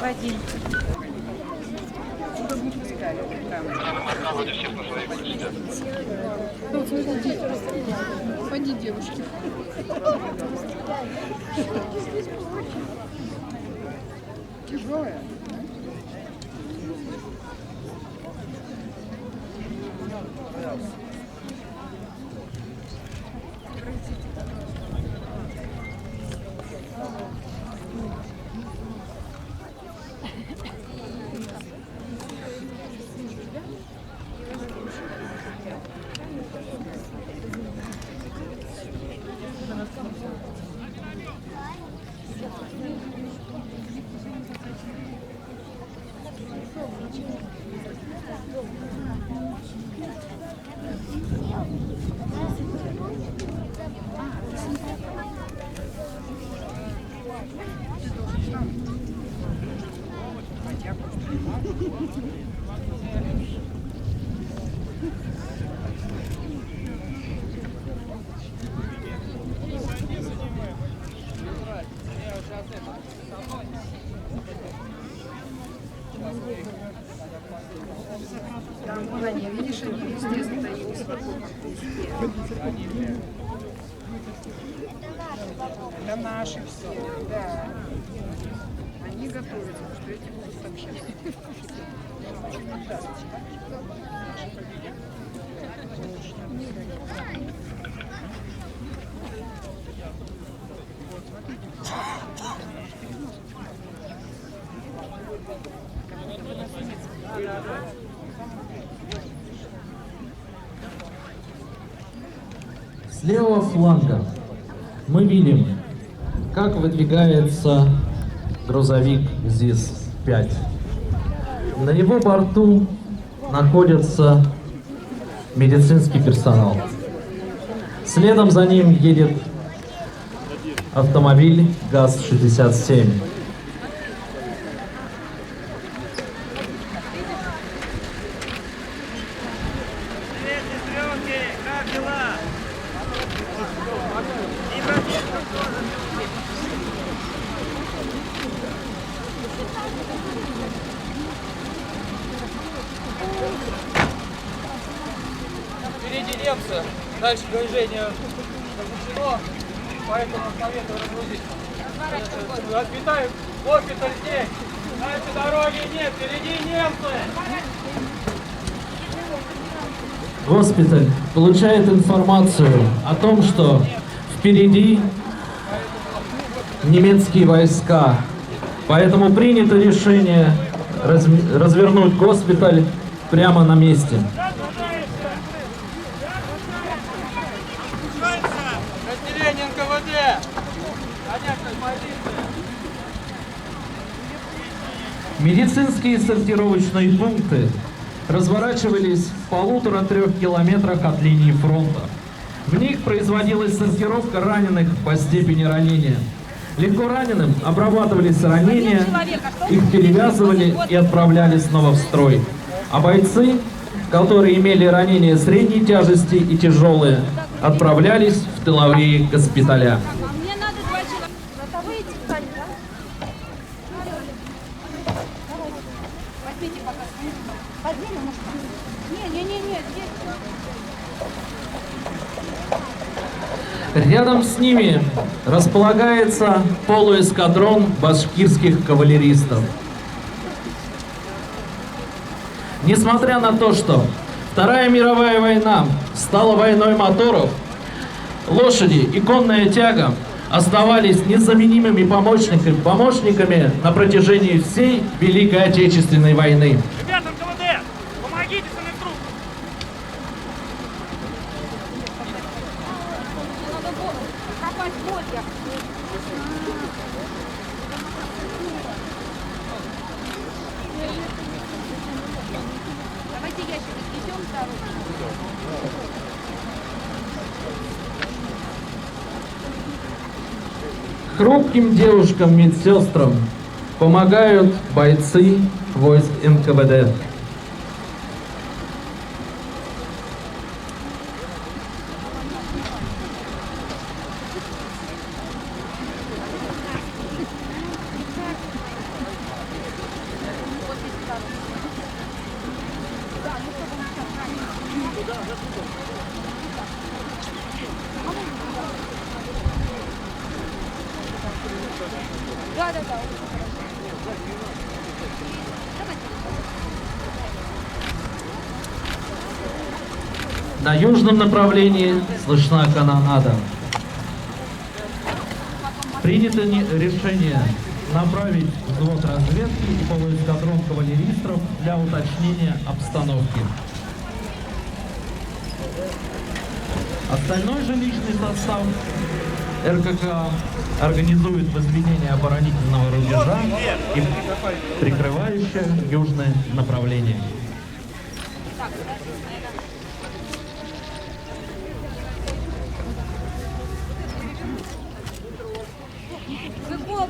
Вадим. Ходи, девушки. Тяжелая. Там вон они, видишь, они везде стоят. Это наши все, да. Они готовятся, потому что эти будут вообще. С левого фланга мы видим, как выдвигается грузовик ЗИС-5. На его борту находится медицинский персонал. Следом за ним едет автомобиль ГАЗ-67. Впереди немцы, дальше движение разрешено, поэтому советую разгрузить. Отметаем, госпиталь здесь, дальше дороги нет, впереди немцы. Госпиталь получает информацию о том, что впереди немецкие войска, поэтому принято решение развернуть госпиталь прямо на месте. Разделение НКВД. Понятно, позиция. Медицинские сортировочные пункты разворачивались в 1,5–3 километрах от линии фронта. В них производилась сортировка раненых по степени ранения. Легко раненым обрабатывались ранения, их перевязывали и отправляли снова в строй. А бойцы, которые имели ранения средней тяжести и тяжелые, отправлялись в тыловые госпиталя. Мне надо 2 человека. Готовы идти в стали, да? Возьмите пока. Поднимем, может. Не, здесь. Рядом с ними располагается полуэскадрон башкирских кавалеристов. Несмотря на то, что Вторая мировая война стала войной моторов, лошади и конная тяга оставались незаменимыми помощниками на протяжении всей Великой Отечественной войны. Ребята, НКВД, помогите с инструктором. Копать больше. Давайте ящик отвезем в дорогу. Хрупким девушкам-медсестрам помогают бойцы войск НКВД. Да. Давайте. На южном направлении слышна канонада. Принято решение направить взвод разведки и полуэскадрон кавалеристов для уточнения обстановки. Остальной же личный состав РККА организует возведение оборонительного рубежа и прикрывающее южное направление.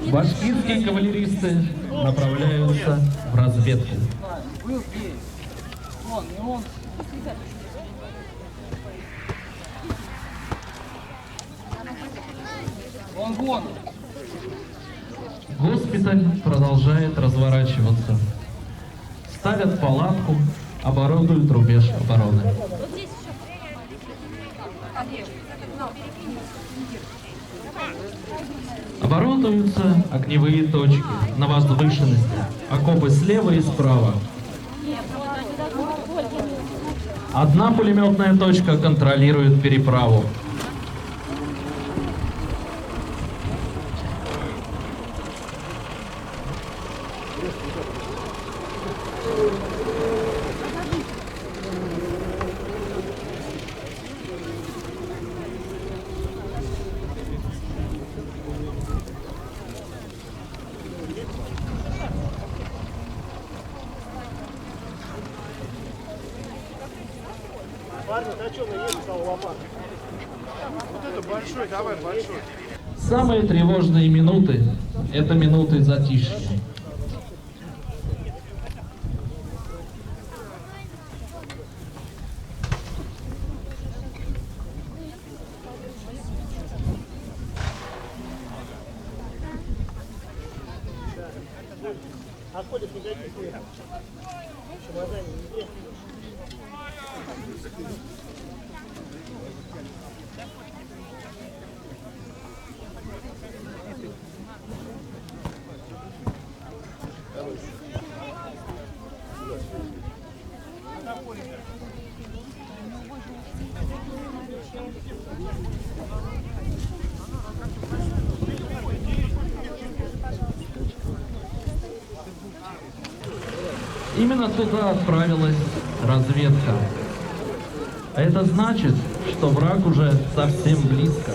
Башкирские кавалеристы направляются в разведку. Был здесь. Вон, не он. Вон. Госпиталь продолжает разворачиваться. Ставят палатку, оборудуют рубеж обороны. Вот здесь еще. Оборудуются огневые точки на возвышенности, окопы слева и справа. Одна пулеметная точка контролирует переправу. Большой, давай, большой. Самые тревожные минуты – это минуты затишья. Именно туда отправилась разведка. А это значит, что враг уже совсем близко.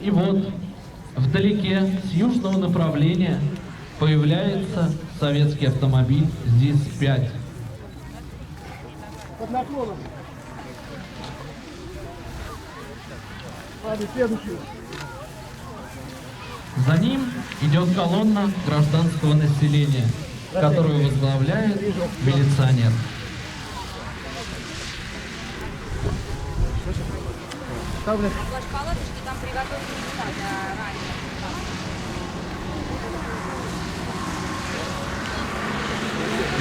И вот, вдалеке, с южного направления, появляется советский автомобиль ЗИС-5. Под наклоном. Ладно, следующий. За ним идет колонна гражданского населения, которую возглавляет милиционер. Ставлю. Ваш палаточки там приготовили места для раненых.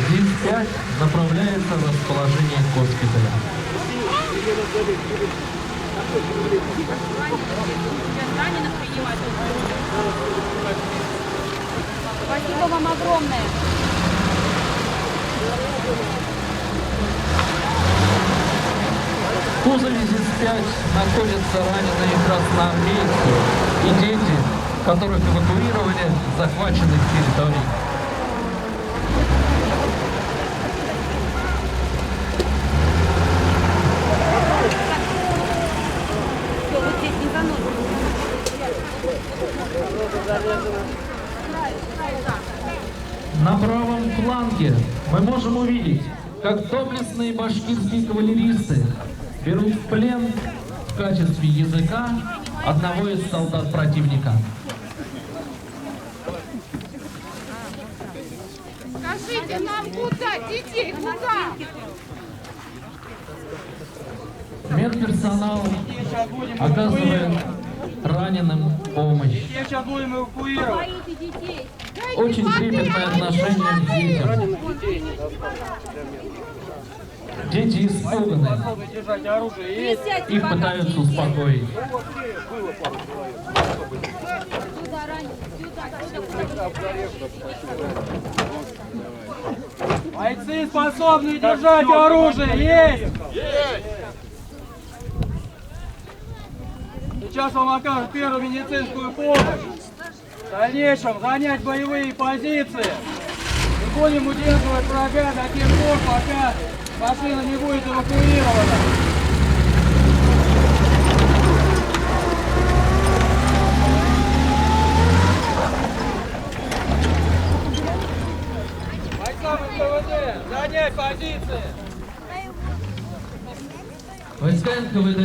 ЗИС-5 направляется в расположение госпиталя. Раненых принимать. Спасибо вам огромное. В кузове ЗИС-5 находятся раненые красноармейцы и дети, которых эвакуировали с захваченных территорий. Все, вот здесь не заносим. На правом фланге мы можем увидеть, как доблестные башкирские кавалеристы берут в плен в качестве языка одного из солдат противника. Скажите нам куда, детей, куда? Медперсонал оказывает раненым помощь. Детей сейчас будем эвакуировать. Боите детей. Очень трепетное отношение к детям. Дети испуганы. Способны держать оружие есть. Присядьте, Их пока пытаются детей. успокоить. Сюда раненых, сюда. Бойцы способны держать оружие есть. Сейчас вам окажут первую медицинскую помощь. В дальнейшем занять боевые позиции. И будем удерживать врага до тех пор, пока машина не будет эвакуирована. Бойцам НКВД занять позиции. Войска НКВД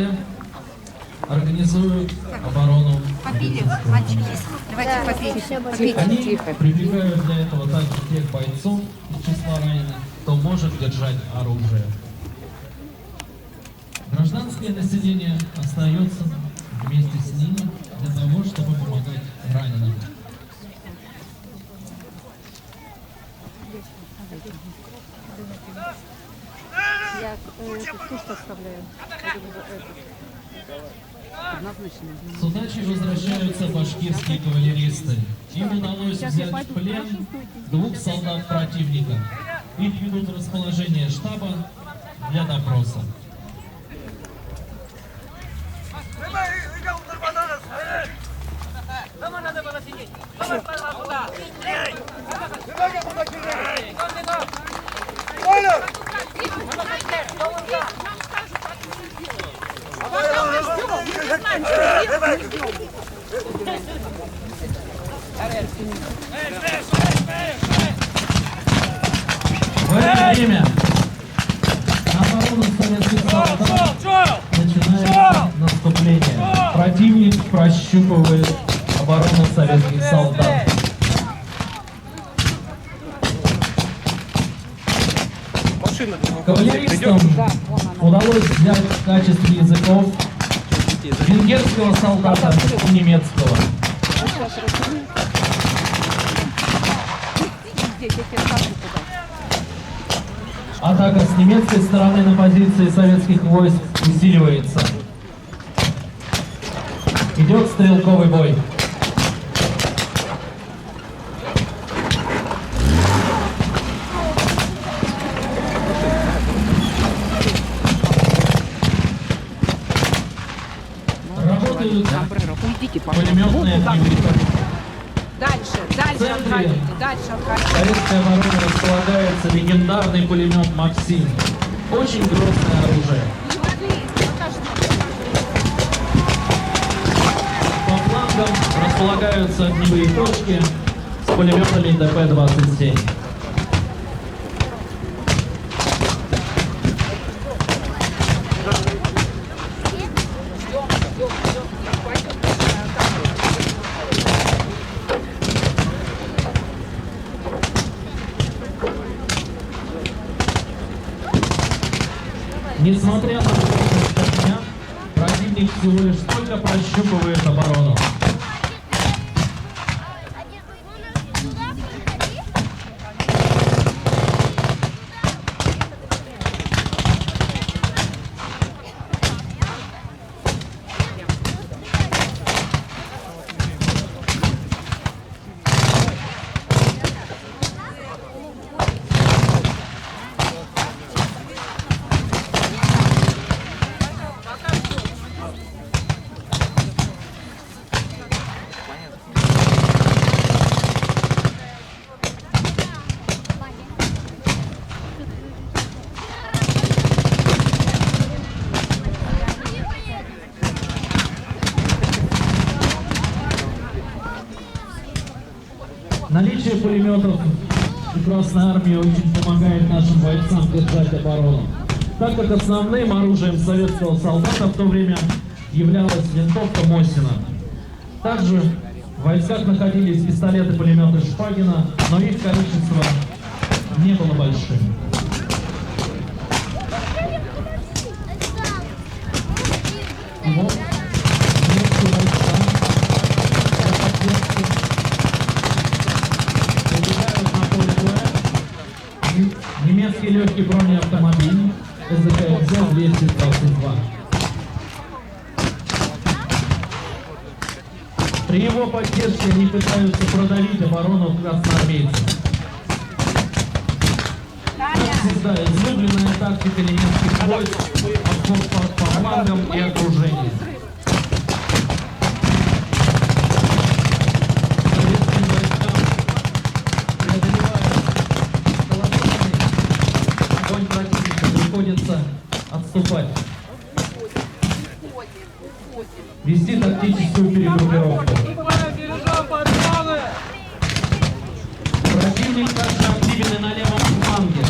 организуют оборону. Попили, мальчики. Давайте попить. Они привлекают для этого также тех бойцов из числа раненых, кто может держать оружие. Гражданское население остается вместе с ними для того, чтобы помогать раненым. Я капусту оставляю. С удачей возвращаются башкирские кавалеристы. Им удалось взять в плен 2 солдат противника. Их ведут в расположение штаба для допроса. В это время на оборону советских солдат начинается наступление. Противник прощупывает оборону советских солдат. Кавалеристам удалось взять в качестве языков венгерского солдата и немецкого. Атака с немецкой стороны на позиции советских войск усиливается. Идет стрелковый бой. Работают пулеметные огневики. Дальше отходите, дальше отходите. Советская оборона располагается легендарный пулемет «Максим». Очень грозное оружие. По флангам располагаются огневые точки с пулеметами ДП-27. Несмотря на скорость огня, противник всего лишь только прощупывает оборону. Наличие пулеметов у Красной Армии очень помогает нашим бойцам держать оборону, так как основным оружием советского солдата в то время являлась винтовка Мосина. Также в войсках находились пистолеты-пулеметы Шпагина, но их количество не было большим. Вот немецкие войска на поддержке выбегают на поле боя. Немецкий легкий бронеавтомобиль СЗК-222. При его поддержке они пытаются продавить оборону красноармейцев. Как всегда, излюбленная тактика немецких войск, обход по флангам и окружение. Советским войскам, преодолевая колоссальный огонь противника, приходится отступать. Вести тактическую перегруппировку. Противник также активен и на левом фланге.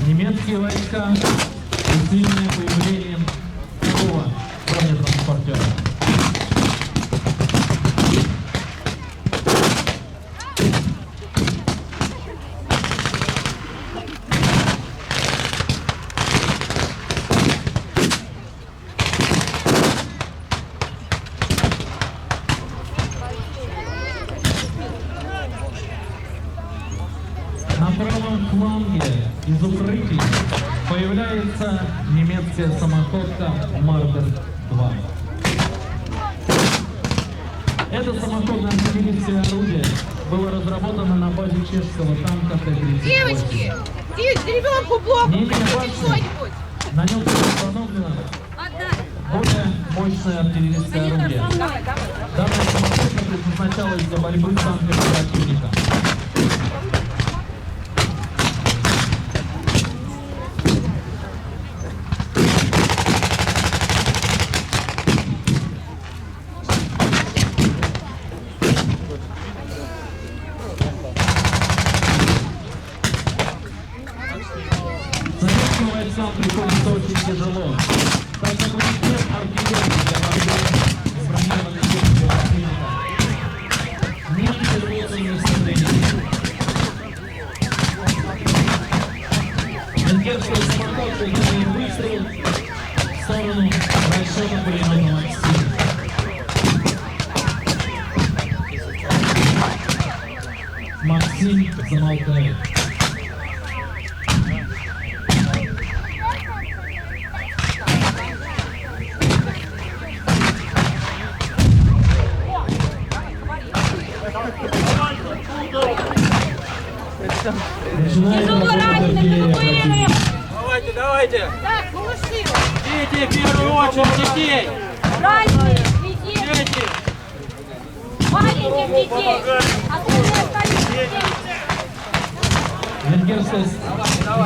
Немецкие войска усилены появлением нового бронетранспортера. На правом фланге из укрытий появляется немецкая самоходка Мардер-2. Это самоходное артиллерийское орудие было разработано на базе чешского танка Т-38. Девочки, ребенку плохо, Не менее что-нибудь. важно, на нем установлено более мощное артиллерийское орудие. Данная самоходка предназначалась для борьбы с танками противника. Советским войскам приходится очень тяжело, так как у них нет артиллерии для борьбы с бронированной техникой противника. Нет серьезных стратегий. Венгерская самоходка делает выстрел в сторону расчета пулеметного «Максим». Максим замолкает. Начинается работа артиллерия противника. Давайте, давайте. Так, малыши, Дети, в первую очередь, детей. раненые, детей, Дети. маленьких детей, остальные остались детей. Венгерская,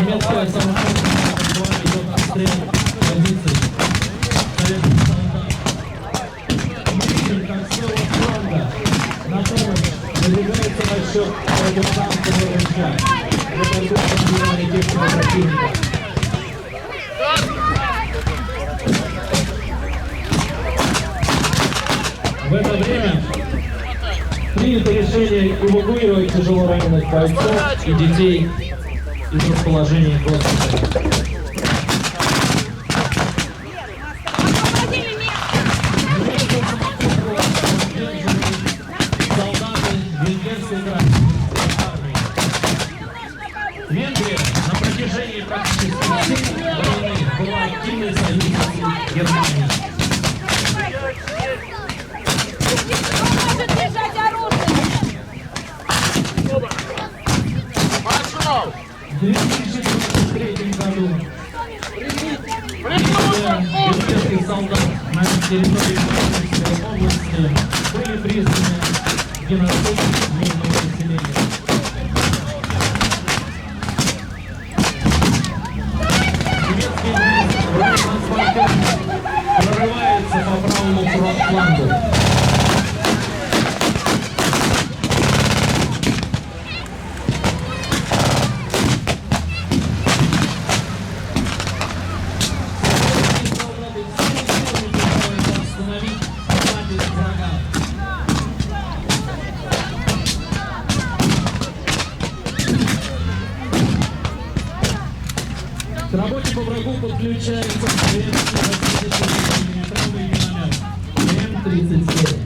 немецкая самоходка идет обстрел позиций советских солдат. Видим, как с левого фланга на помощь выдвигается расчет радиостанкового ружья для борьбы с бронированной техникой противника. В это время принято решение эвакуировать тяжело раненых бойцов и детей из расположения госпиталя. Освободили место. Солдаты венгерской армии. Венгрия на протяжении практически всей войны была активной союзницей Германии. Может держать оружие. В 2023 году венгерских солдат на территории Московской области были признаны геноцидом мирного населения. Немецкий бронетранспортер прорывается по правому флангу. врагу подключается советский 80-миллиметровый миномет М-37.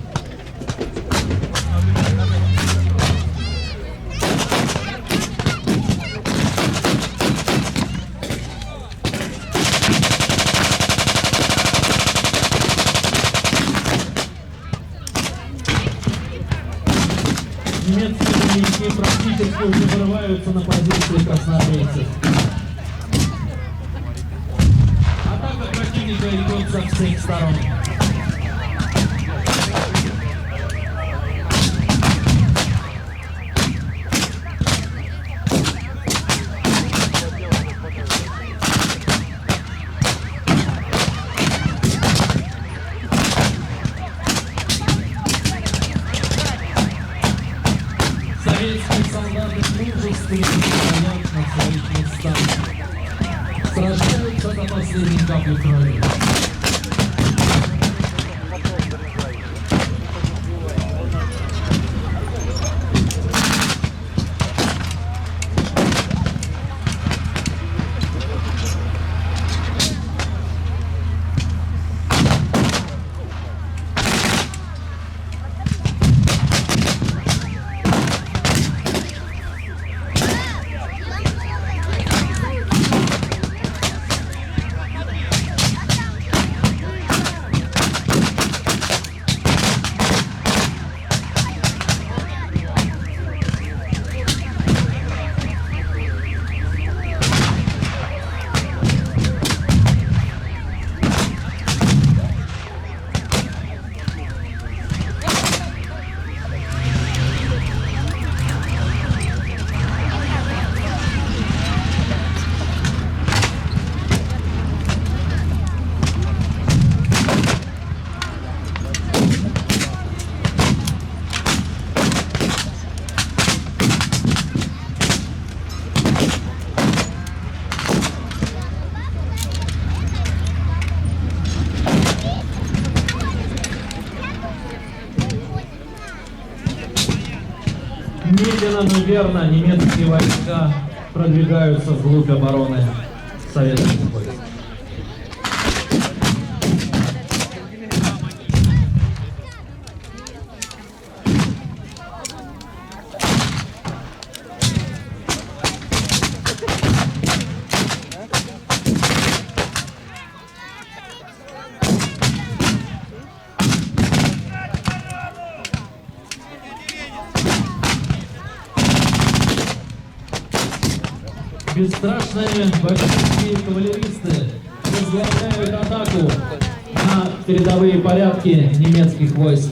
Немецкие боевики практически уже вырываются на позиции красноармейцев. Атака противника идет со всех сторон. Советские солдаты мужественно стоят на своих местах. Сражаются до последней капли крови. Медленно, но верно немецкие войска продвигаются вглубь обороны советских войск. Бесстрашные большевистские кавалеристы возглавляют атаку на передовые порядки немецких войск.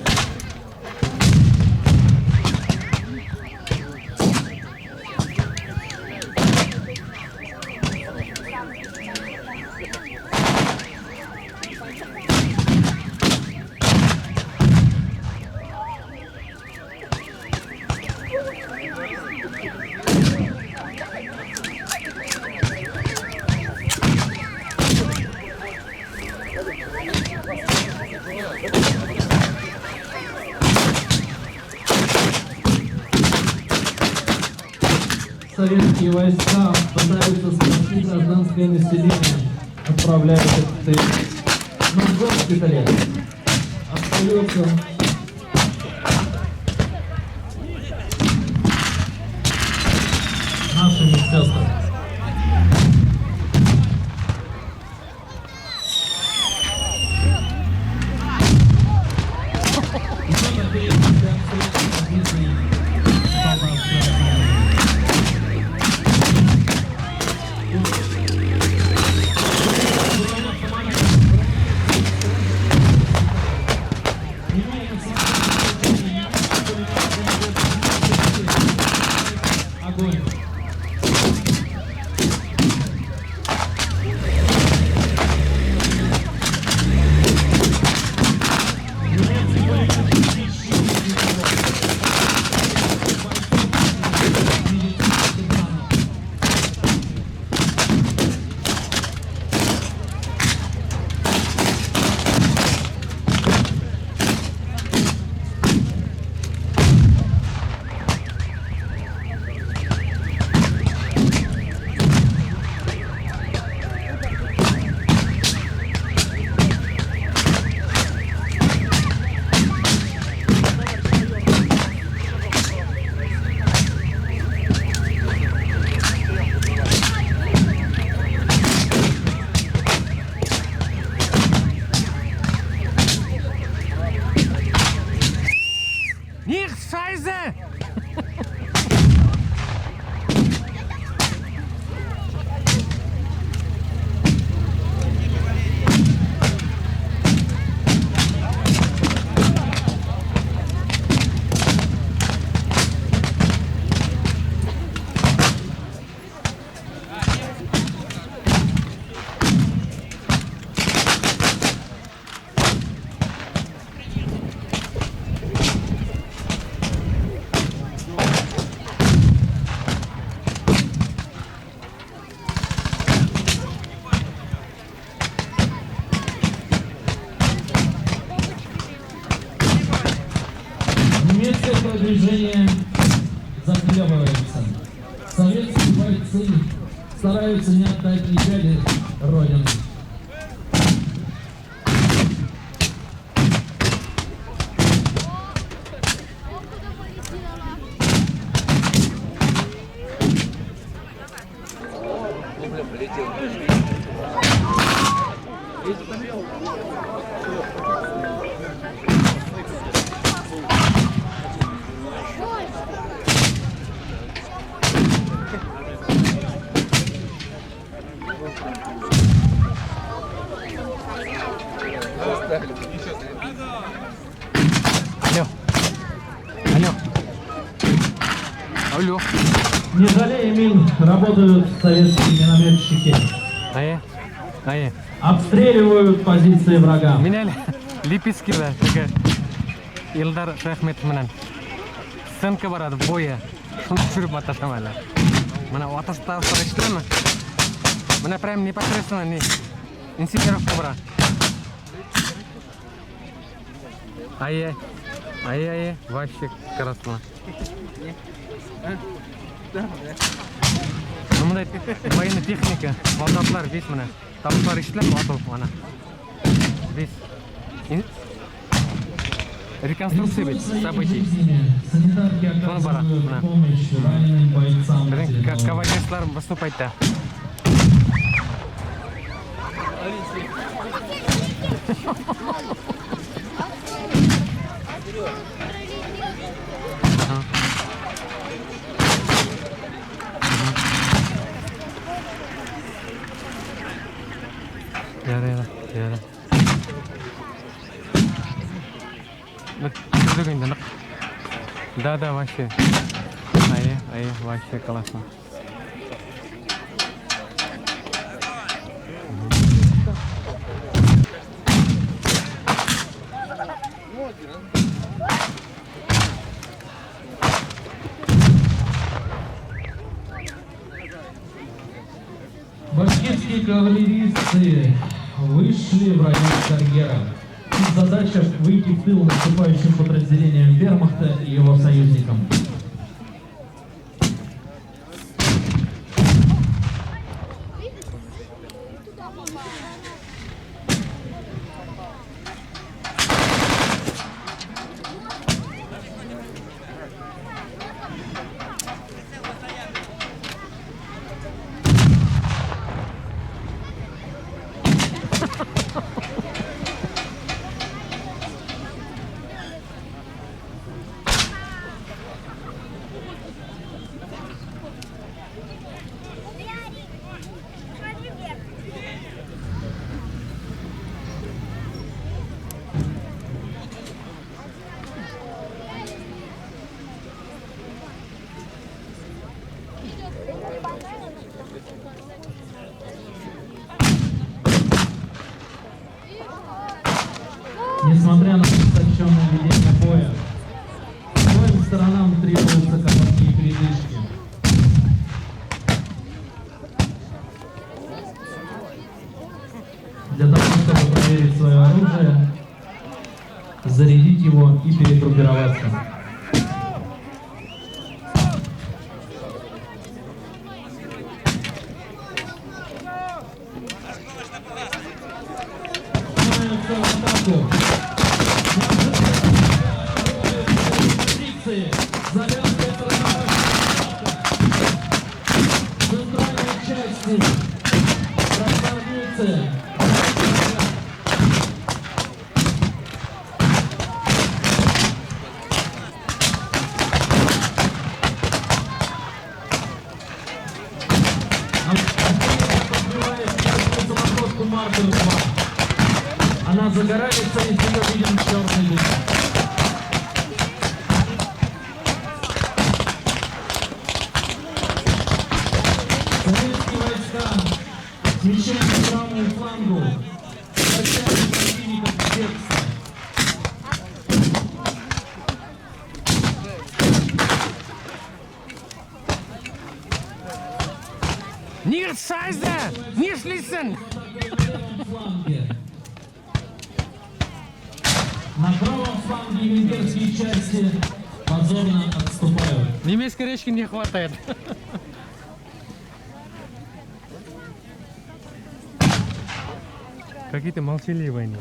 Советские войска пытаются спасти гражданское население, отправляют их но в госпитале остается наши медсестры. Огонь! такое движение захлебывается. Советские бойцы стараются не отдать печали Родины. Алло. Не жалея мин, работают советские минометчики. Ае. Обстреливают позиции врага. Меня Липецкида, Илдар Шахмет менен. Сынка барады бойы. Шуны түсіріп атасам әлі. Мына атастағы сұрайшыларына. Мына прям непосредственно не инсценировка бара. Ае, вообще красно. Ну, мына военная техника, солдатлар весь мына. Табыстар иштелеп атылып мына. Весь реконструкция ведь событий. Санитарки Шуны бара, оказывают мына. помощь раненым бойцам. Кавалерслар выступайды. Яра. Да, вообще. Ае, вообще классно. Башкирские кавалеристы вышли в район карьера. Их задача выйти в тыл наступающим подразделениям вермахта и его союзникам. Несмотря на ожесточенное ведение боя, обоим сторонам требуются короткие передышки. Для того, чтобы проверить свое оружие, зарядить его и перегруппироваться. Становятся в атаку. Завязывает центральной части. Красавицы. Она загорается, и ее видим черный луч. Советские войска смещаются к правому флангу, качают противника в сердце. Nicht scheiße! Nicht schließen! На правом фланге имперские части позорно отступают. Немецкой речки не хватает. Какие-то молчаливые они.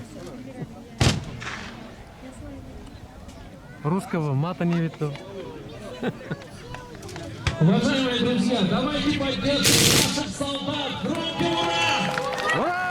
Русского мата не видно. Уважаемые друзья, давайте поддержим наших солдат. Громко ура! Ура!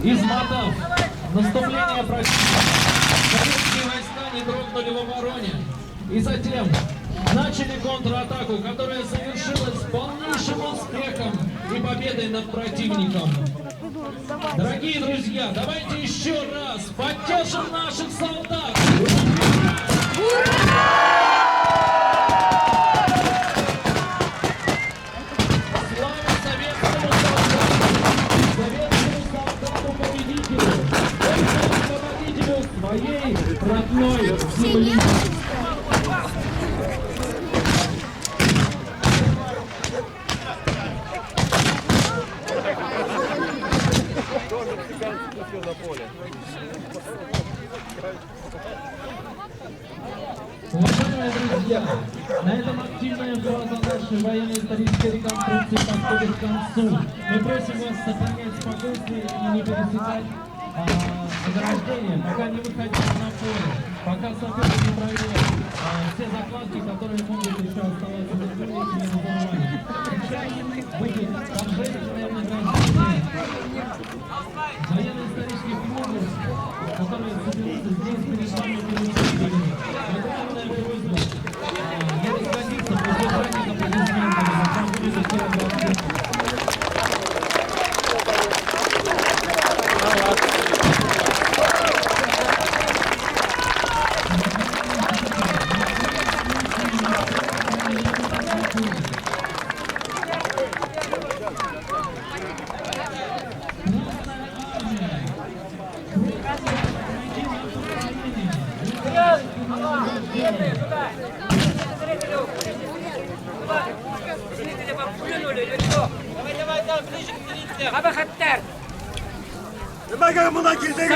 Измотав наступление противника, советские войска не дрогнули в обороне и затем начали контратаку, которая завершилась полнейшим успехом и победой над противником. Дорогие друзья, давайте еще раз поддержим наших солдат! Слава советскому победителю, победителю своей родной земли. Уважаемые друзья, на этом активная фаза нашей военно-исторической реконструкции подходит к концу. Мы просим вас сохранять спокойствие и не пересекать заграждение, пока не выходите на поле, пока соперник не проверяет все закладки, которые могут еще оставаться за этими разорваниями. Сейчас будет торжественное награждение военно-исторических мудростей, которые соберутся здесь перед вами перед зрителями. Огромная просьба не расходиться, поддержать аплодисментами, пока будет еще награждение.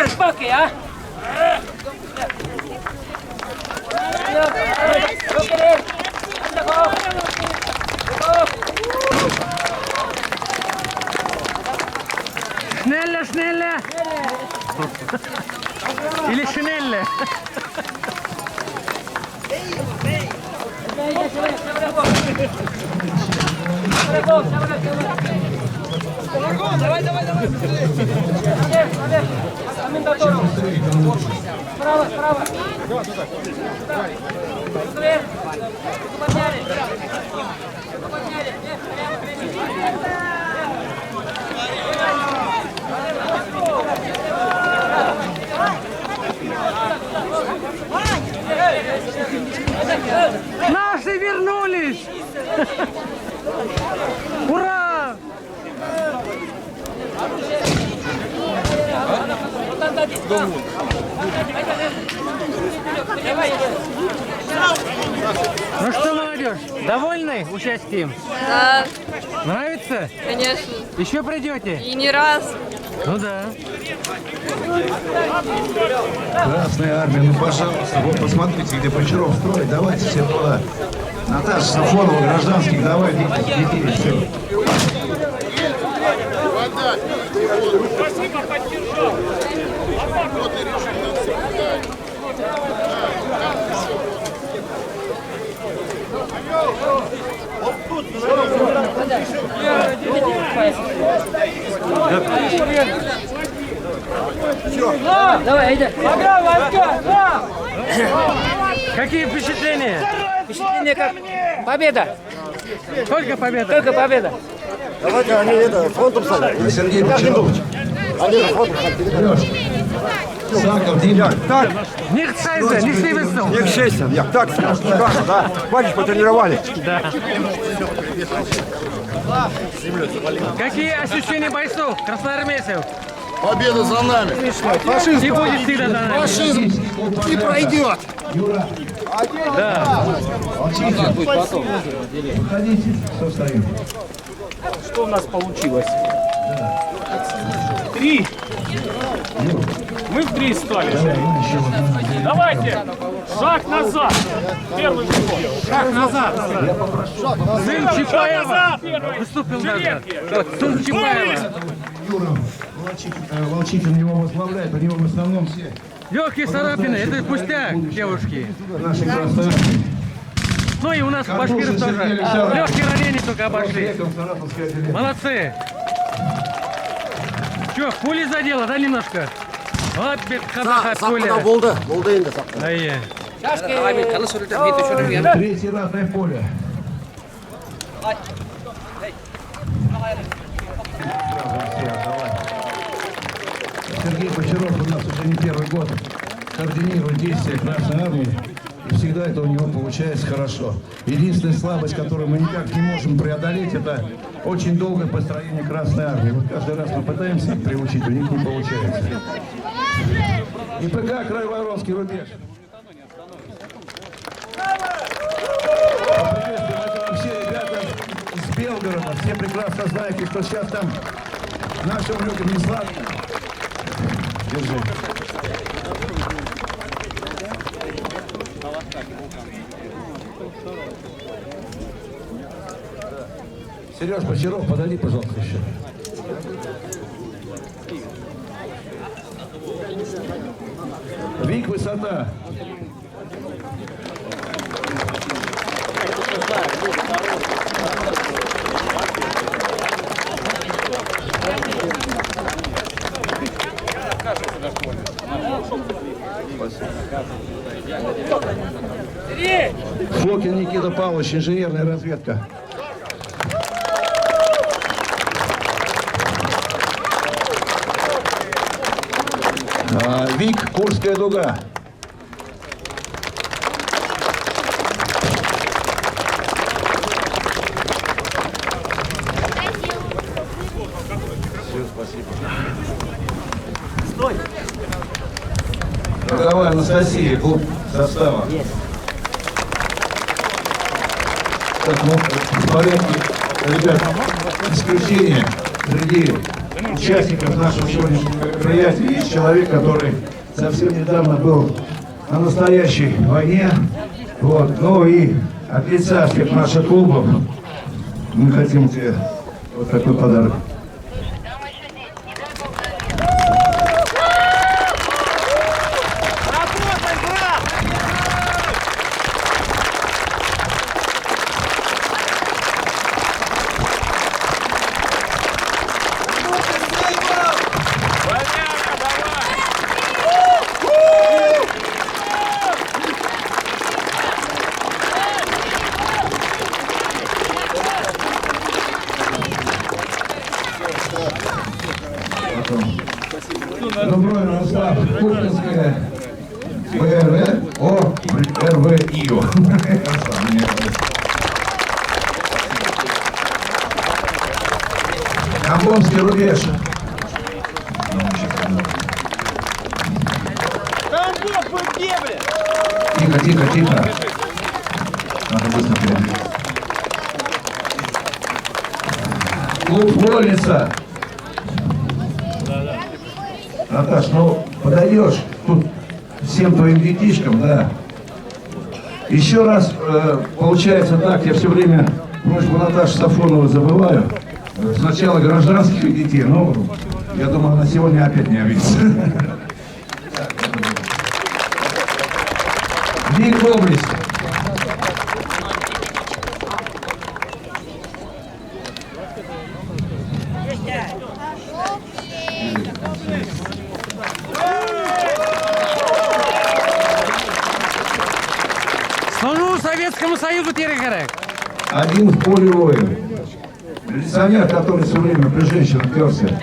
Собаки, а? Шнелле, шнелле! Или шинелле? Давай, давай, давай! Справа, справа! Подняли! Подняли! Наши вернулись! Ура! Ну что, молодежь, довольны участием? Да, Нравится? конечно. Еще придете? И не раз. Ну да. Красная армия, ну пожалуйста, вот посмотрите, где Бочаров строит, давайте все туда. Наташа Сафонова, гражданских, давай, детей, все. Спасибо, поддержал. Охотный режим нам соблюдает. Вот тут, Давай, иди. Ага, войска! Да! Какие впечатления? Впечатление как победа. Только победа. Только победа. Давайте они это, фронтом стали. Сергей Бочаров. Они же фронтом стали. Саков, Дима. Так, Nicht scheiße, nicht Stevenson. не к счастью, як так скажешь, да? Хватит, потренировали. Какие ощущения бойцов, красноармейцев? Победа за нами. И будет всегда за нами. Фашизм не пройдет. Уходите, что стоим. Что у нас получилось? 3. Мы в 3 стали. Давайте. Шаг назад. Первый гол. Шаг назад. Сын Чапаева выступил даже. Сын Чапаева. Юра, Волчикин его возглавляет, у него в основном все Легкие царапины, это пустяк, девушки. наши красные. Ну и у нас башкиров тоже. Легкие ранения только обошли. Молодцы. Че, пули задела, да, немножко? Вот, казах от пули. Болды енді. Ай-е. Третий ратное поле. Сергей Бочаров у нас уже не первый год координирует действия Красной Армии, и всегда это у него получается хорошо. Единственная слабость, которую мы никак не можем преодолеть, это очень долгое построение Красной Армии. Вот каждый раз мы пытаемся их приучить, у них не получается. ИПК Крайворонский рубеж. Поприветствуем, это вообще ребята из Белгорода. Все прекрасно знаете, что сейчас там нашим людям не сладко. Держи. Сереж Бочаров, подойди, пожалуйста, еще. Вик, высота. Фокин Никита Павлович, инженерная разведка. Вик, Курская дуга. Все, спасибо. Стой! Роговая Анастасия, клуб состава. Так, ну, в порядке, ребят, исключение среди участников нашего сегодняшнего мероприятия есть человек, который совсем недавно был на настоящей войне. Вот. Ну и от лица всех наших клубов мы хотим тебе вот такой подарок. Доброй Ярослав, Кухнинская, РВИО. Камбонский рубеж. Тихо, тихо, тихо. Надо быстро перейти. Клуб Вольница. Наташ, ну подаешь тут всем твоим детишкам, да. Еще раз, получается так, я все время просьбу Наташи Сафоновой забываю. Сначала гражданских детей, но я думаю, она сегодня опять не обидится. Вик, доблесть. Советскому Союзу терекерек. Один в поле воин. Милиционер, который все время при женщинах терся.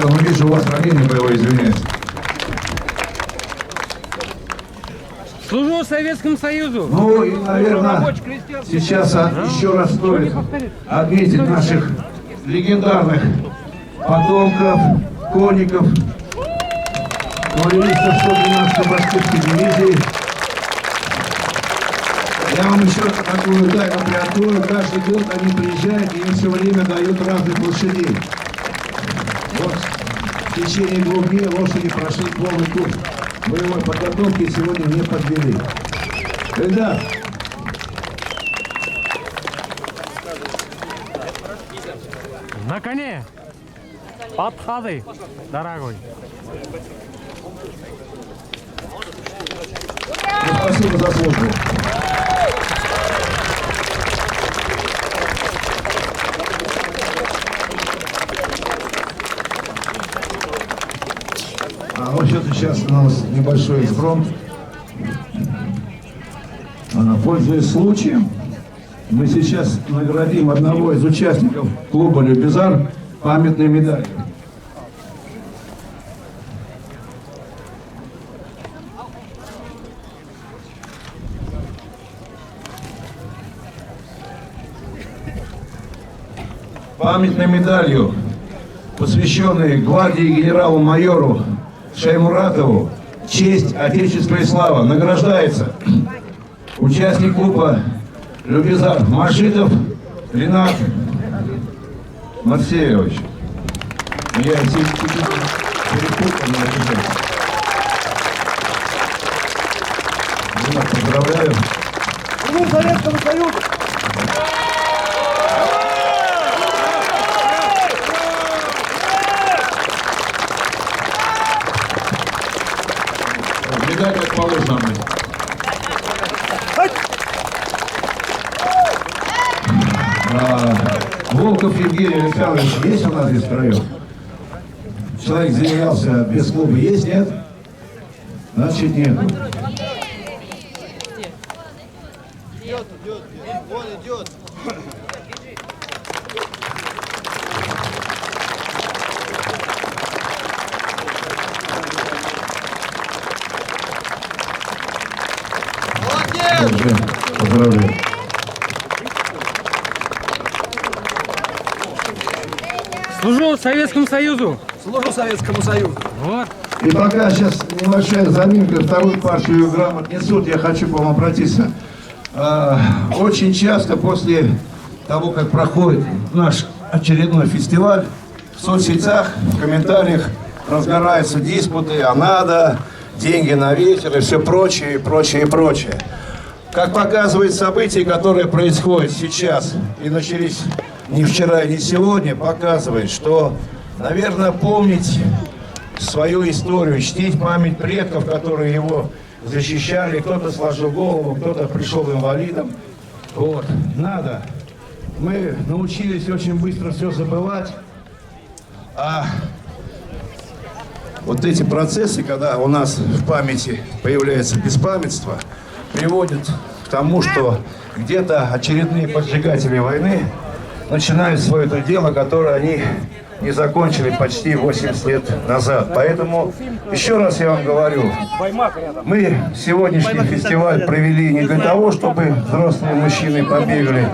Ну, вижу, у вас ранение боевое, извиняюсь. Служу Советскому Союзу. Ну и, наверное, сейчас еще раз стоит отметить наших легендарных потомков, конников, кавалеристов 112-й башкирской дивизии. Я вам еще такую тайну приоткрою. Каждый год они приезжают и им все время дают разных лошадей. Вот в течение 2 дней лошади прошли полный курс боевой подготовки и сегодня не подвели. Ребят, На коне. Подходы, дорогой. спасибо за службу. Вообще-то сейчас у нас небольшой экспромт. Пользуясь случаем, мы сейчас наградим одного из участников клуба «Любизар» памятной медалью. Памятной медалью, посвященной гвардии генералу-майору Шаймуратову, честь, отечество и слава, награждается участник клуба «Любизар» Машитов Ренат Марсеевич. Я поздравляю. Советскому Союзу! Медаль как положено. Волков Евгений Александрович есть у нас здесь в краю? Человек заявлялся без клуба. Есть, нет? Значит, нет. Он идет. Поздравляю. Служу Советскому Союзу. Служу Советскому Союзу. Вот. И пока сейчас небольшая заминка, вторую партию грамот несут, я хочу к вам обратиться. Очень часто после того, как проходит наш очередной фестиваль, в соцсетях, в комментариях разгораются диспуты, а надо, деньги на ветер и все прочее, и прочее, и прочее. Как показывает события, которые происходят сейчас и начались не вчера и не сегодня, показывает, что, наверное, помнить свою историю, чтить память предков, которые его защищали, кто-то сложил голову, кто-то пришел инвалидом. Вот, надо. Мы научились очень быстро все забывать, а вот эти процессы, когда у нас в памяти появляется беспамятство, приводят к тому, что где-то очередные поджигатели войны начинают свое это дело, которое они не закончили почти 80 лет назад. Поэтому еще раз я вам говорю, мы сегодняшний фестиваль провели не для того, чтобы взрослые мужчины побегали,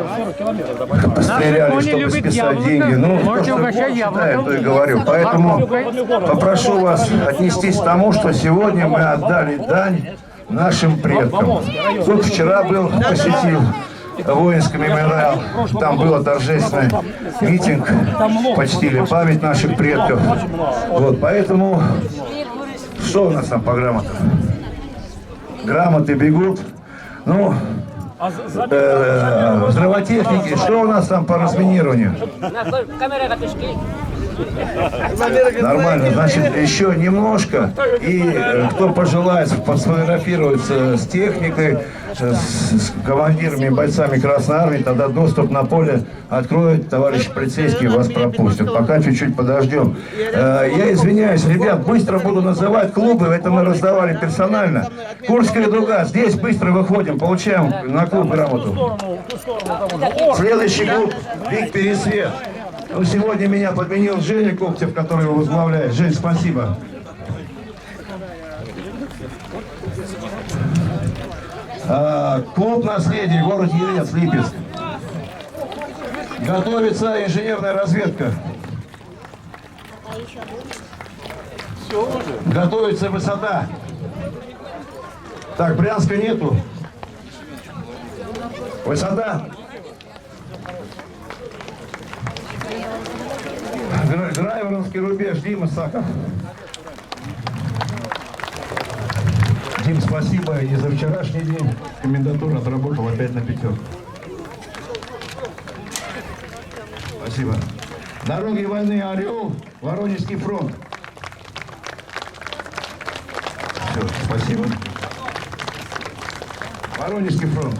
постреляли, чтобы списать деньги. Ну, то, что считаем, то и говорю. Поэтому попрошу вас отнестись к тому, что сегодня мы отдали дань нашим предкам. Тут вчера посетил воинский мемориал, там был торжественный митинг, почтили память наших предков. Вот, поэтому, что у нас там по грамотам? Грамоты бегут. Ну, взрывотехники, что у нас там по разминированию? Нормально. Значит, еще немножко. И кто пожелает сфотографироваться с техникой, с командирами, бойцами Красной Армии, тогда доступ на поле откроют, товарищи полицейские вас пропустят. Пока чуть-чуть подождем. Я извиняюсь, ребят, быстро буду называть клубы, это мы раздавали персонально. Курская дуга, здесь быстро выходим, получаем на клуб грамоту. Следующий клуб «Вик Пересвет». Ну, сегодня меня подменил Женя Коптев, который его возглавляет. Жень, спасибо. Клуб «Наследие», город Елец, Липецк. Готовится инженерная разведка. Готовится высота. Так, Брянска нету. Высота. Грайворонский рубеж, Дима Сахов. Дим, спасибо. И за вчерашний день комендатура отработала опять на 5. Спасибо. Дороги войны Орел, Воронежский фронт. Все, спасибо. Воронежский фронт.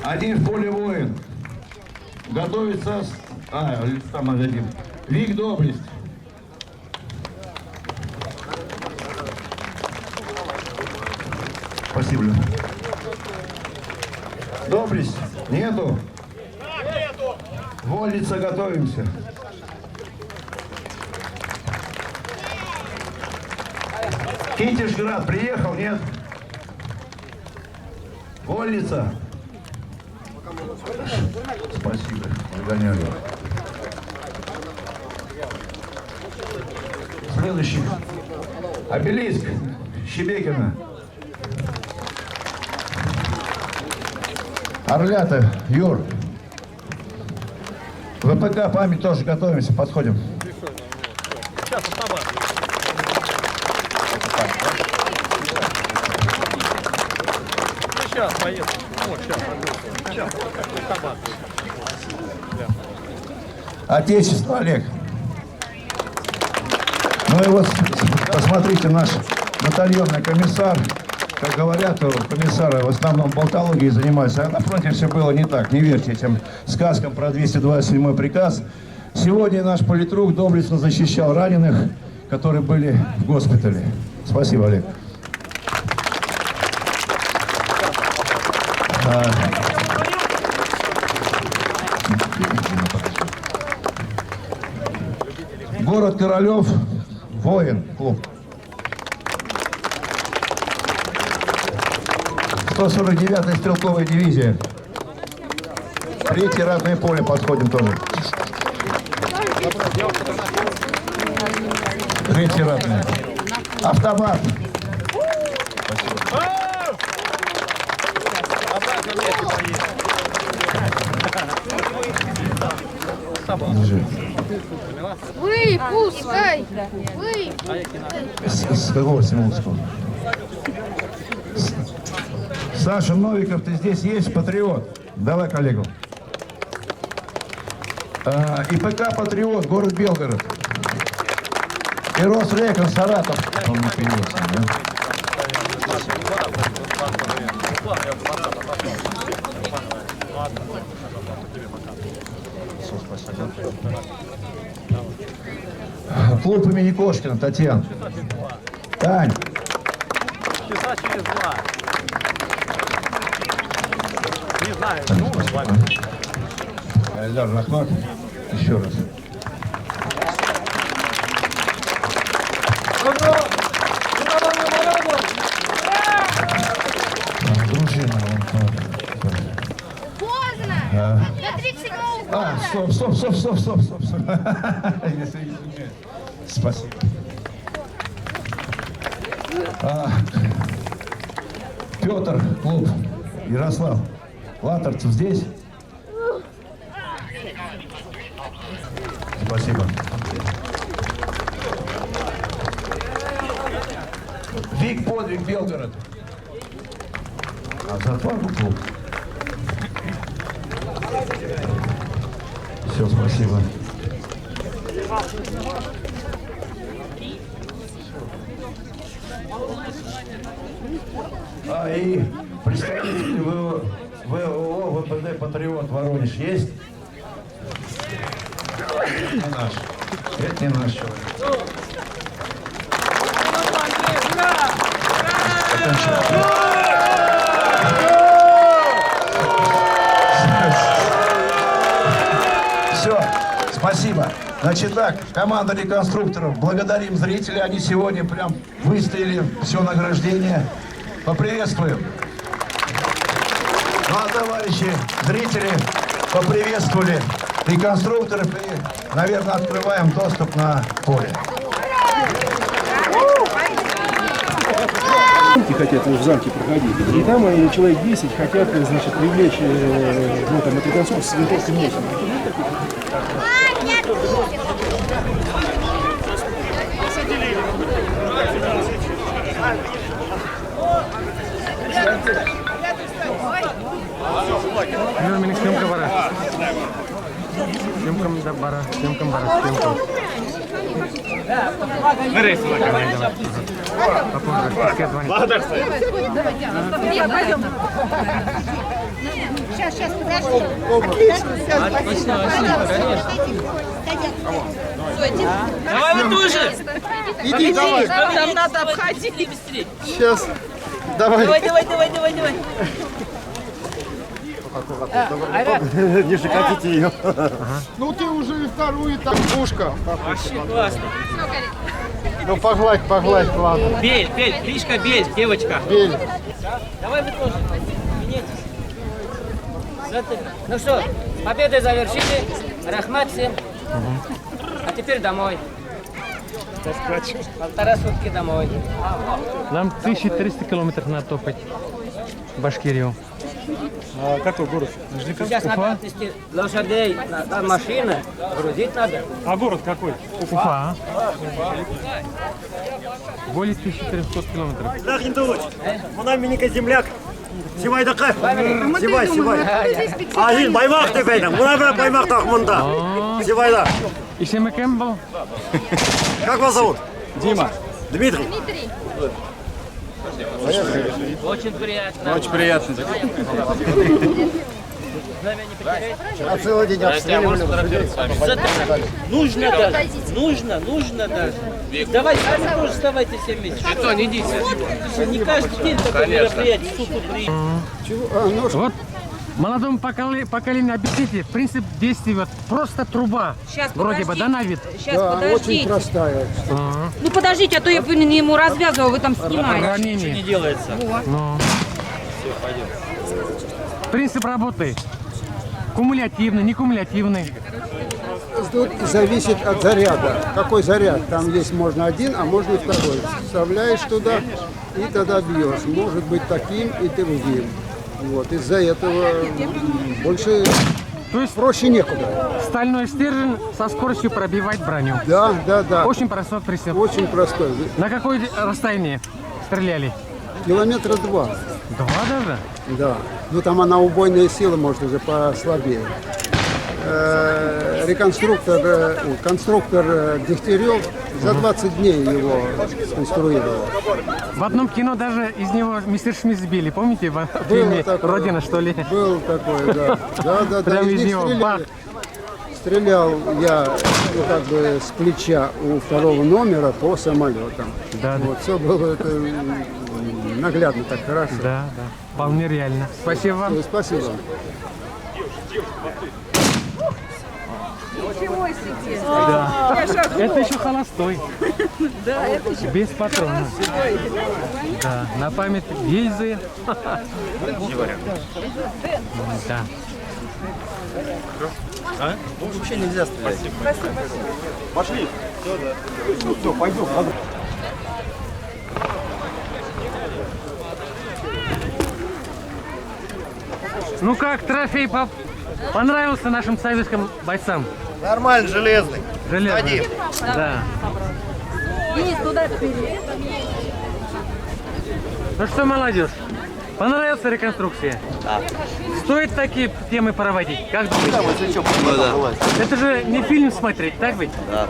Один в поле воин. Готовится... там один. Вик Доблесть. Спасибо. Доблесть. Нету? Нету. Вольница, готовимся. Китежград приехал, нет? Вольница. Спасибо. Загоняю. Следующий. Обелиск. Щебекина. Орлята. Юр. ВПК память тоже готовимся. Подходим. Сейчас автомат. Сейчас поеду. Вот, сейчас. Отечество, Олег. Ну и вот, посмотрите, наш батальонный комиссар, как говорят, комиссары в основном болтологией занимаются, а на фронте все было не так. Не верьте этим сказкам про 227-й приказ. Сегодня наш политрук доблестно защищал раненых, которые были в госпитале. Спасибо, Олег. Город Королев, воин, клуб. 149-я стрелковая дивизия. 3-е ратное поле, подходим тоже. 3-е ратное. Автомат. Вы, пускай! Вы! С какого Семулского? Саша Новиков, ты здесь есть? Патриот. Давай коллегу. ИПК «Патриот», город Белгород. И Росрекон, Саратов. Он не появился, да? Клуб имени Кошкина, Татьяна. Тань. Часа через 2. Не знаю, ну, с вами. Эльдар Рахмат. Еще раз. Дружина. Поздно! На 37-го года! Стоп. Спасибо. Петр, клуб. Ярослав. Латорцев здесь? Спасибо. Вик Подвиг, Белгород. За отвагу клуб. Все, спасибо. И представитель ВО ВПД «Патриот» Воронеж есть? Не наш. Это не наш человек. Все, спасибо. Значит так, команда реконструкторов, благодарим зрителей, они сегодня прям выстояли все награждение. Поприветствуем. Ну а товарищи зрители поприветствовали реконструкторов и, наверное, открываем доступ на поле. Хотят в замке проходить. И там человек 10 хотят, значит, привлечь ну, там, эту концовку с винтовкой мечом. Менің съемка бара. Съемкам бара. Съемкам бара. Съемкам. Сейчас, подожди. Давай вы тоже! Иди, давай. Нам надо обходить. Сейчас. Давай. Давай. Ниже катите ее. Ну ты уже и вторую там пушка. Вообще классно. Ну погладь, ладно. Бель, Гришка, бель, девочка. Бель. Давай вы тоже. Меняйтесь. Ну что, победой завершили. Рахмат всем. А теперь домой. Полтора сутки домой. Нам 1300 километров надо топать в Башкирию. А какой город? Сейчас надо отвезти лошадей на машины, грузить надо. А город какой? Уфа. Более 1300 километров. Мына менікі земляк. Сибайдықы. Сибай. Азин баймақ деп айдың. Мына бір баймақ тақымында. Сибайда. И сем кем был? Как вас зовут? Дима. Дмитрий. Очень приятно. Очень приятно. А целый день обстреливали. Нужно даже. Давайте, сами тоже вставайте все вместе. Что, не идите. Не каждый день такое мероприятие. Вот молодому поколению объясните принцип действий. Вот просто труба. Сейчас, вроде бы, да, на вид? Сейчас, подождите. простая. Ну подождите, а то я не ему развязывал, вы там снимаете. Ранение. Не делается. Ну. Принцип работы. Кумулятивный, не кумулятивный. Тут зависит от заряда. Какой заряд? Там есть можно один, а можно и второй. Вставляешь туда и тогда бьешь. Может быть таким и другим. Вот. Из-за этого больше То есть проще некуда. стальной стержень со скоростью пробивать броню. Да. Очень простой принцип. Очень простой. На какое расстояние стреляли? Километра 2. 2 даже? Да. Ну там она убойная сила, может, уже послабее. Конструктор Дегтярев за 20 дней его сконструировал. В одном кино даже из него мистер Шмидт сбили, помните, в фильме «Родина», что ли? Был такой, да. Да. Прям из них него, бах. Стрелял я как бы с плеча у второго номера по самолетам. Да. Вот, все было это наглядно так хорошо. Да. Вполне реально. Спасибо вам. Спасибо. Да. Это еще холостой. Да, это еще без патронов. Да, на память гильзы. Да. Вообще нельзя стрелять. Спасибо. Пошли. Все, пойдем. Ну как, трофей понравился нашим советским бойцам? Нормально, железный. Железный. Да. Денис, туда вперед. Ну что, молодежь, Понравилась реконструкция? Да. Стоит такие темы проводить? Как думаете? Это же не фильм смотреть, так ведь? Да.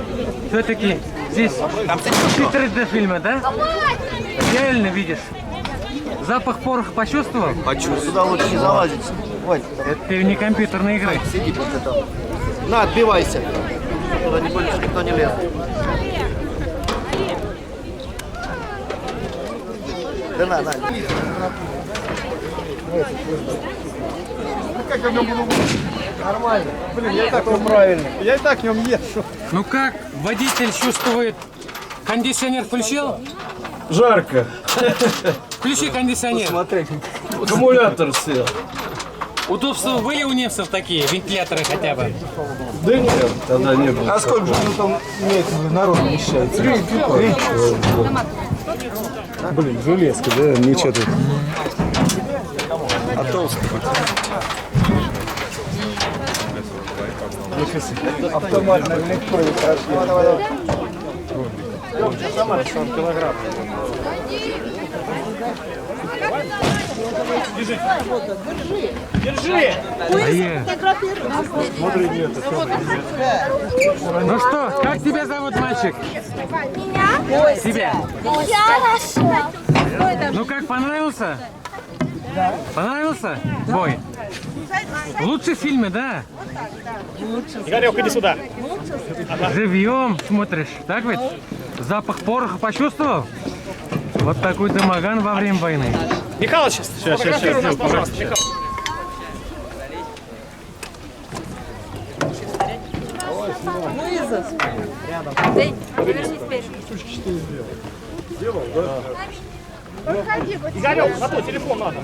Все-таки здесь 3D фильма, да? Реально видишь. Запах пороха почувствовал? Почувствовал. Сюда лучше не залазить. Это не компьютерные игры. Сиди вот это. На, отбивайся. Туда больше никто не лез. Да на. Как я в нем буду? Нормально. Блин, я и так в правильно. Я и так в нем езжу. Ну как, водитель чувствует? Кондиционер включил? Жарко. Включи кондиционер. Смотри, аккумулятор сел. Удобства были у немцев такие, вентиляторы хотя бы? Да нет, тогда не было. А сколько же там народ вмещается? Блин, железка, да? Ничего тут. А толстый. Автоматная легко и хорошо. Давай. Сама 40 килограмм. Держи! Смотри, нет, Ну что, как тебя зовут, мальчик? Меня? Тебя. Хорошо. Ну как, понравился? Понравился бой? Лучшие фильмы, да? Игорек, иди сюда. Живьем смотришь, так ведь? Запах пороха почувствовал? Вот такой дымоган во время войны. Михалыч, сфотографируй нас, пожалуйста. Михалыч. Игорек, на то телефон надо.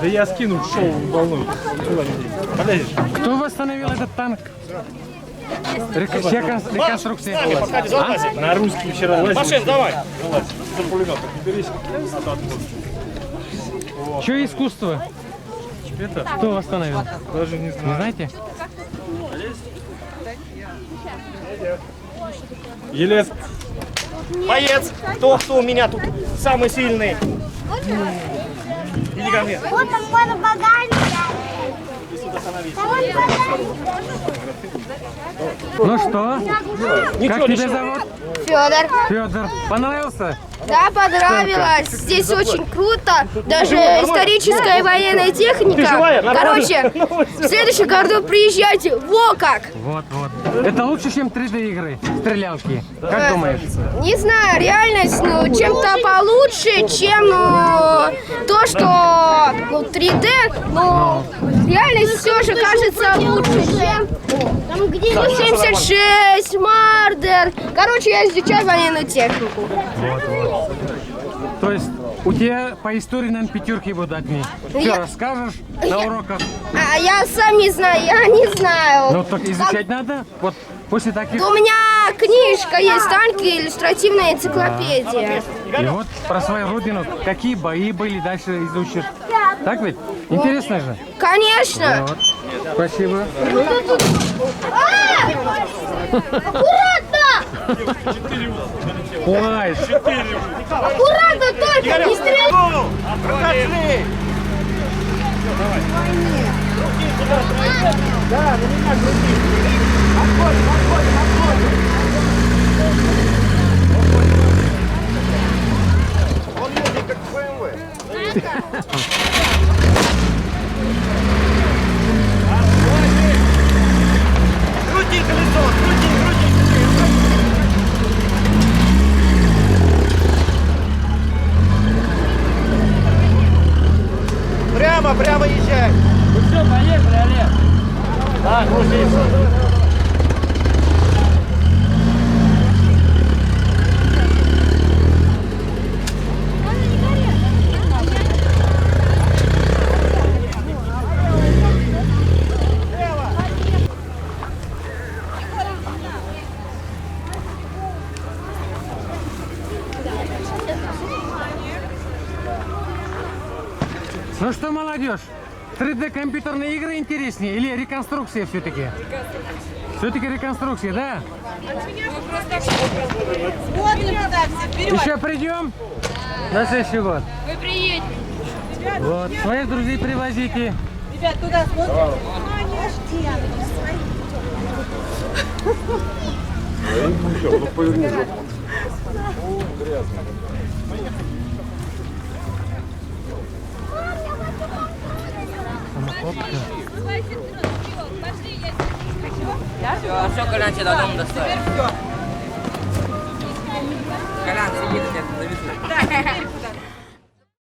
Да я скину в шоу волну. Подожди. Кто восстановил этот танк? Реконструкция. На русский вчера лазил. Машин, давай. За пулемет берись. Что искусство? Это? Кто восстановил? Даже не знаю. Не знаете? Елец. Боец. Кто у меня тут самый сильный? Иди ко мне. Вот там можно багажник. Ну что? Как тебя зовут? Федор. Федор. Понравился? Да, понравилось. Здесь очень круто. Даже историческая и военная техника. Короче, в следующем году приезжайте. Во как! Вот. Это лучше, чем 3D игры, стрелялки. Как думаешь? Не знаю, реальность, чем-то получше, чем то, что 3D, но реальность все же кажется лучше, чем 76, Мардер. Короче, я изучаю военную технику. То есть у тебя по истории, наверное, пятерки будут одни. Что, расскажешь на уроках? А я сам не знаю, я не знаю. Ну, так изучать надо? Вот после таких... У меня книжка есть, танки, иллюстративная энциклопедия. И вот про свою родину, какие бои были, дальше изучишь. Так ведь? Интересно же? Конечно. Вот. Спасибо. Аккуратно! Ой, Аккуратно только, не стреляй! Прошли! Да, на меня грузи. Отходим. Он едет как БМВ. Крути колесо, крути. Прямо езжай. Ну все, поехали, Олег. Да, грузись. ну что, молодежь, 3D компьютерные игры интереснее или реконструкция все-таки? Все-таки реконструкция, да? Смотрим туда все, вперед. Еще придем? На следующий год. Вы приедете. Вот. Своих друзей привозите. Ребят, туда смотрим. Все, Колян тебя до дома доставит. Колян, сидит, я зависну. Да, теперь куда?